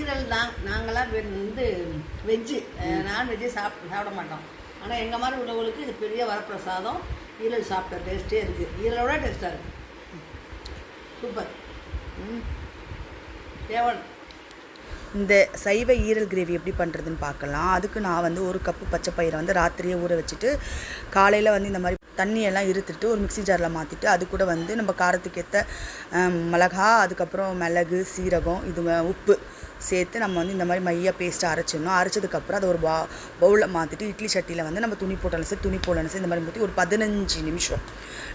ஈரல் தான். நாங்களாம் வெஜ்ஜு, நான்வெஜ்ஜே சாப்பிட மாட்டோம். ஆனால் எங்கள் மாதிரி உள்ளவங்களுக்கு இது பெரிய வரப்பிரசாதம். ஈரல் சாப்பிட்ட டேஸ்ட்டே இருக்குது. ஈரலோட டேஸ்ட்டாக இருக்குது. சூப்பர். தேவன். இந்த சைவ ஈரல் கிரேவி எப்படி பண்ணுறதுன்னு பார்க்கலாம். அதுக்கு நான் ஒரு கப்பு பச்சை பயிரை ராத்திரியே ஊற வச்சுட்டு காலையில் இந்த மாதிரி தண்ணியெல்லாம் இருத்துட்டு ஒரு மிக்ஸி ஜாரில் மாற்றிட்டு அது கூட நம்ம காரத்துக்கு ஏற்ற மிளகா, அதுக்கப்புறம் மிளகு, சீரகம், உப்பு சேர்த்து நம்ம இந்த மாதிரி மையாக பேஸ்ட்டு அரைச்சிடணும். அரைச்சதுக்கப்புறம் அதை ஒரு பவுலில் மாற்றிட்டு இட்லி சட்டியில் நம்ம துணி போட்டாலும் சரி துணி போடணும் சரி இந்த மாதிரி ஊற்றி ஒரு 15 நிமிஷம்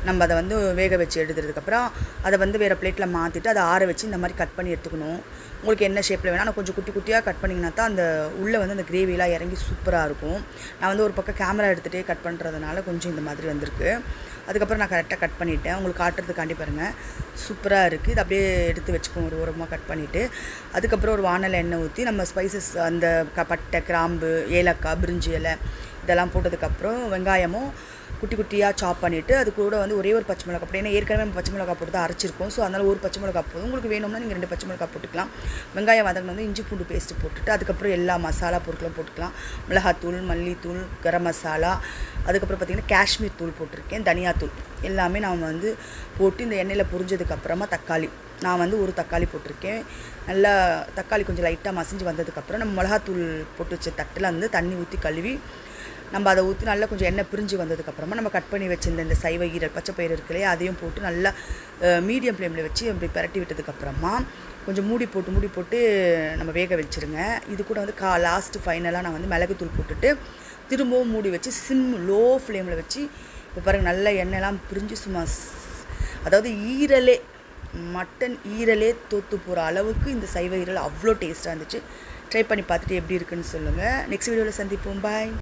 நம்ம அதை வேக வச்சு எடுத்ததுக்கப்புறம் அதை வேறு பிளேட்டில் மாற்றிட்டு அதை ஆற வச்சு இந்த மாதிரி கட் பண்ணி எடுத்துக்கணும். உங்களுக்கு என்ன ஷேப்பில் வேணால் ஆனால் கொஞ்சம் குட்டி குட்டியாக கட் பண்ணிங்கன்னா தான் அந்த உள்ளே அந்த கிரேவிலாம் இறங்கி சூப்பராக இருக்கும். நான் ஒரு பக்கம் கேமரா எடுத்துகிட்டே கட் பண்ணுறதுனால கொஞ்சம் இந்த மாதிரி வந்திருக்கு. அதுக்கப்புறம் நான் கரெக்டாக கட் பண்ணிவிட்டேன். உங்களுக்கு காட்டுறதுக்காண்டி பாருங்கள், சூப்பராக இருக்குது. இது அப்படியே எடுத்து வச்சுக்கோங்க ஒரு ஓரமாக கட் பண்ணிவிட்டு. அதுக்கப்புறம் ஒரு வானல் எண்ணெய் ஊற்றி நம்ம ஸ்பைசஸ் அந்த பட்டை, கிராம்பு, ஏலக்காய், பிரிஞ்சி இலை இதெல்லாம் போட்டதுக்கப்புறம் வெங்காயமும் குட்டி குட்டியாக சாப் பண்ணிவிட்டு அது கூட ஒரே ஒரு பச்சை மிளகா போட்டு, ஏன்னா ஏற்கனவே நம்ம பச்சை மிளகா போட்டு தான் அரைச்சிருக்கோம். ஸோ அதனால் ஒரு பச்சை மிளகா போதும். உங்களுக்கு வேணும்னா நீங்கள் 2 பச்சை மிளகா போட்டுக்கலாம். வெங்காயம் வதங்கின இஞ்சி பூண்டு பேஸ்ட்டு போட்டுட்டு அதுக்கப்புறம் எல்லா மசாலா பொருட்களும் போட்டுக்கலாம். மிளகாத்தூள், மல்லித்தூள், கரம் மசாலா, அதுக்கப்புறம் பார்த்திங்கன்னா காஷ்மீர் தூள் போட்டிருக்கேன், தனியாத்தூள் எல்லாமே நான் போட்டு இந்த எண்ணெயில் பொரிஞ்சதுக்கப்புறமா தக்காளி நான் ஒரு தக்காளி போட்டிருக்கேன். நல்லா தக்காளி கொஞ்சம் லைட்டாக மசிஞ்சு வந்ததுக்கப்புறம் நம்ம மிளகாத்தூள் போட்டு வச்ச தட்டில் தண்ணி ஊற்றி கழுவி நம்ம அதை ஊற்றி நல்லா கொஞ்சம் எண்ணெய் பிரிஞ்சு வந்ததுக்கப்புறமா நம்ம கட் பண்ணி வச்சுருந்த இந்த சைவ ஈரல் பச்சை பயிறு இருக்குல்லையே அதையும் போட்டு நல்லா மீடியம் ஃப்ளேமில் வச்சு அப்படி பரட்டி விட்டதுக்கப்புறமா கொஞ்சம் மூடி போட்டு நம்ம வேக வச்சுருங்க. இது கூட லாஸ்ட்டு ஃபைனலாக நான் மிளகுத்தூள் போட்டுட்டு திரும்பவும் மூடி வச்சு லோ ஃப்ளேமில் வச்சு இப்போ பாருங்கள் நல்லா எண்ணெய்லாம் பிரிஞ்சு சும்மா அதாவது மட்டன் ஈரலே தோற்று போகிற அளவுக்கு இந்த சைவ ஈரல் அவ்வளோ டேஸ்ட்டாக இருந்துச்சு. ட்ரை பண்ணி பார்த்துட்டு எப்படி இருக்குன்னு சொல்லுங்கள். நெக்ஸ்ட் வீடியோவில் சந்திப்போம். பாய்.